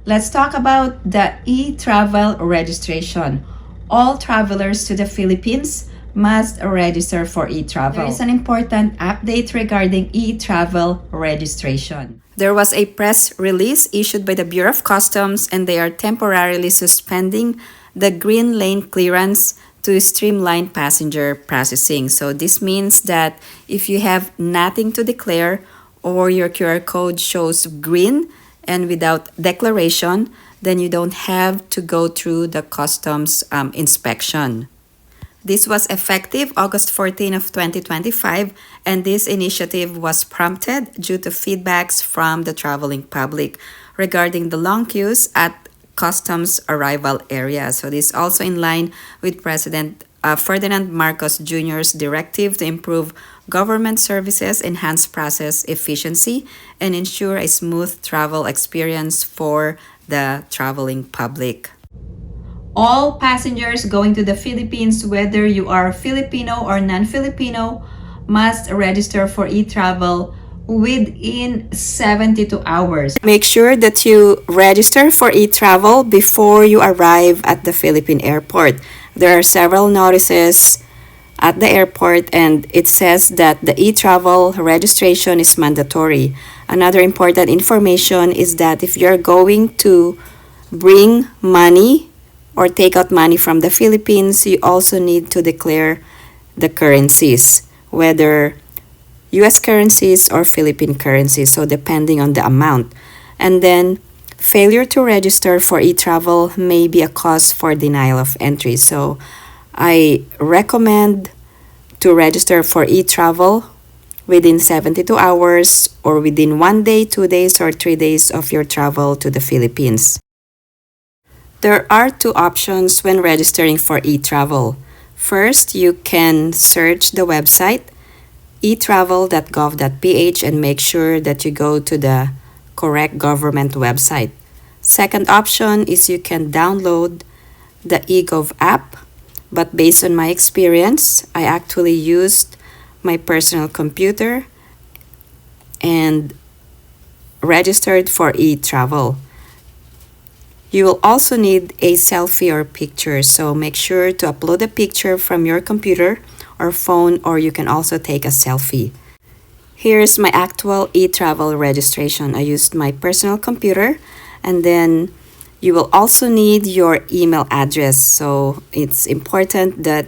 Let's talk about the Etravel registration. All travelers to the Philippines must register for Etravel. There is an important update regarding Etravel registration. There was a press release issued by the Bureau of Customs, and they are temporarily suspending the green lane clearance to streamline passenger processing. So this means that if you have nothing to declare or your QR code shows green and without declaration, then you don't have to go through the customs inspection. This was effective August 14 of 2025, and this initiative was prompted due to feedbacks from the traveling public regarding the long queues at customs arrival areas. So this is also in line with President Ferdinand Marcos Jr.'s directive to improve government services, enhance process efficiency, and ensure a smooth travel experience for the traveling public. All passengers going to the Philippines, whether you are Filipino or non-Filipino, must register for Etravel within 72 hours. Make sure that you register for Etravel before you arrive at the Philippine airport. There are several notices at the airport, and it says that the Etravel registration is mandatory. Another important information is that if you're going to bring money or take out money from the Philippines, you also need to declare the currencies, whether US currencies or Philippine currencies, so depending on the amount. And then failure to register for Etravel may be a cause for denial of entry. So I recommend to register for Etravel within 72 hours or within 1 day, 2 days, or 3 days of your travel to the Philippines. There are two options when registering for Etravel. First, you can search the website etravel.gov.ph and make sure that you go to the correct government website. Second option is you can download the eGov app, but based on my experience, I actually used my personal computer and registered for Etravel. You will also need a selfie or picture, so make sure to upload a picture from your computer or phone, or you can also take a selfie. Here's my actual Etravel registration. I used my personal computer, and then you will also need your email address. So it's important that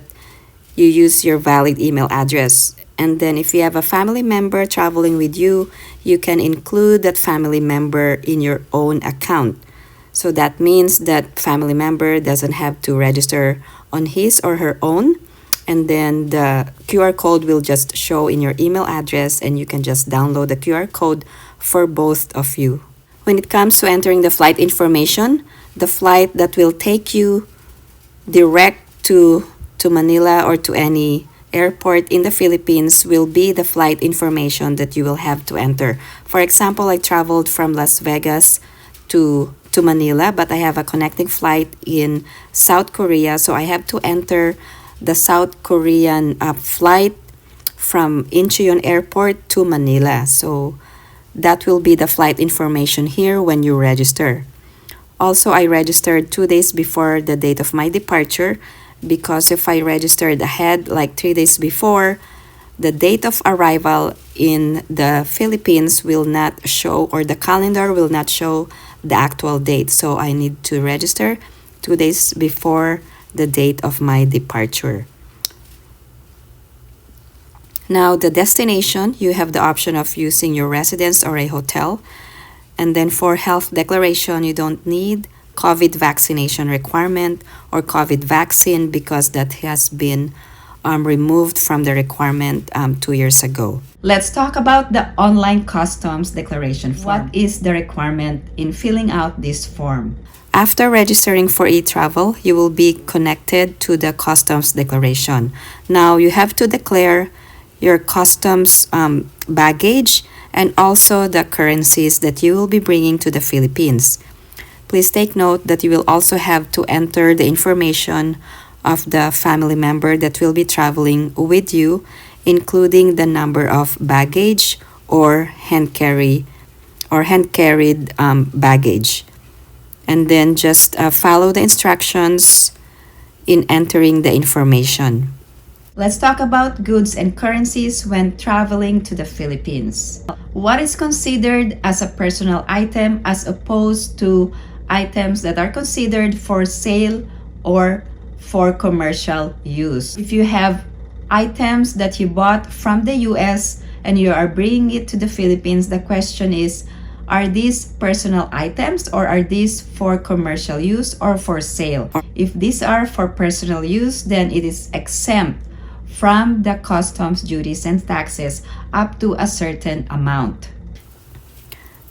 you use your valid email address. And then if you have a family member traveling with you, you can include that family member in your own account. So that means that family member doesn't have to register on his or her own. And then the QR code will just show in your email address, and you can just download the QR code for both of you. When it comes to entering the flight information, the flight that will take you direct to Manila or to any airport in the Philippines will be the flight information that you will have to enter. For example, I traveled from Las Vegas to Manila, but I have a connecting flight in South Korea, so I have to enter the South Korean flight from Incheon Airport to Manila. So that will be the flight information here when you register. Also, I registered 2 days before the date of my departure, because if I registered ahead, like 3 days before, the date of arrival in the Philippines will not show, or the calendar will not show the actual date. So I need to register 2 days before the date of my departure. Now, the destination, you have the option of using your residence or a hotel. And then for health declaration, you don't need COVID vaccination requirement or COVID vaccine, because that has been removed from the requirement 2 years ago. Let's talk about the online customs declaration form. What is the requirement in filling out this form? After registering for Etravel, you will be connected to the customs declaration. Now, you have to declare your customs baggage and also the currencies that you will be bringing to the Philippines. Please take note that you will also have to enter the information of the family member that will be traveling with you, including the number of baggage or hand carried baggage. and then just follow the instructions in entering the information. Let's talk about goods and currencies when traveling to the Philippines. What is considered as a personal item as opposed to items that are considered for sale or for commercial use? If you have items that you bought from the US and you are bringing it to the Philippines, the question is, are these personal items or are these for commercial use or for sale? If these are for personal use, then it is exempt from the customs duties and taxes up to a certain amount.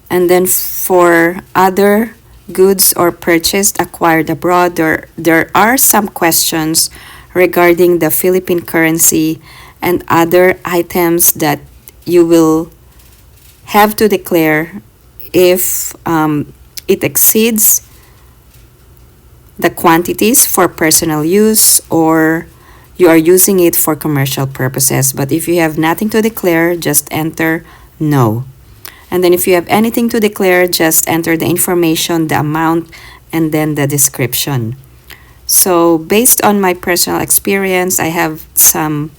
And then for other goods or purchased acquired abroad, there are some questions regarding the Philippine currency and other items that you will have to declare if it exceeds the quantities for personal use or you are using it for commercial purposes. But if you have nothing to declare, just enter no. And then if you have anything to declare, just enter the information, the amount, and then the description. So based on my personal experience, I have some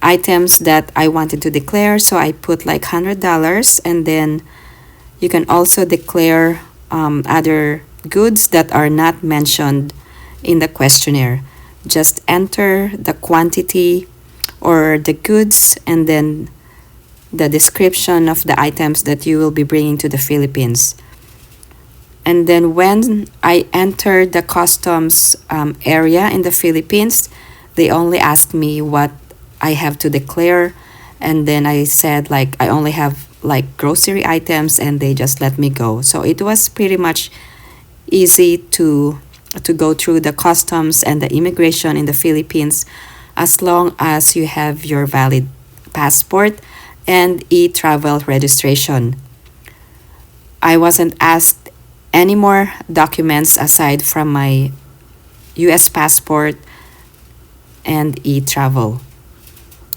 items that I wanted to declare. So I put like $100, and then you can also declare other goods that are not mentioned in the questionnaire. Just enter the quantity or the goods and then the description of the items that you will be bringing to the Philippines. And then when I entered the customs area in the Philippines, they only asked me what I have to declare. And then I said like I only have like grocery items, and they just let me go. So it was pretty much easy to go through the customs and the immigration in the Philippines as long as you have your valid passport and Etravel registration. I wasn't asked any more documents aside from my US passport and Etravel.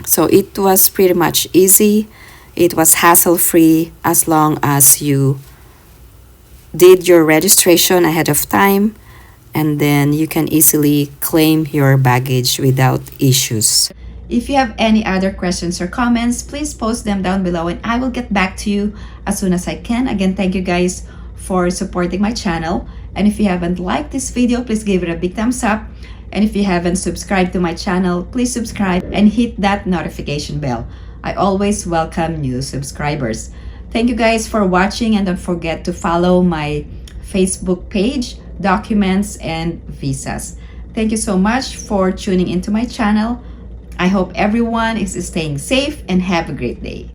So it was pretty much easy. It was hassle-free as long as you did your registration ahead of time, and then you can easily claim your baggage without issues. If you have any other questions or comments, please post them down below and I will get back to you as soon as I can. Again, thank you guys for supporting my channel. And if you haven't liked this video, please give it a big thumbs up. And if you haven't subscribed to my channel, please subscribe and hit that notification bell. I always welcome new subscribers. Thank you guys for watching, and don't forget to follow my Facebook page, Documents and Visas. Thank you so much for tuning into my channel. I hope everyone is staying safe and have a great day.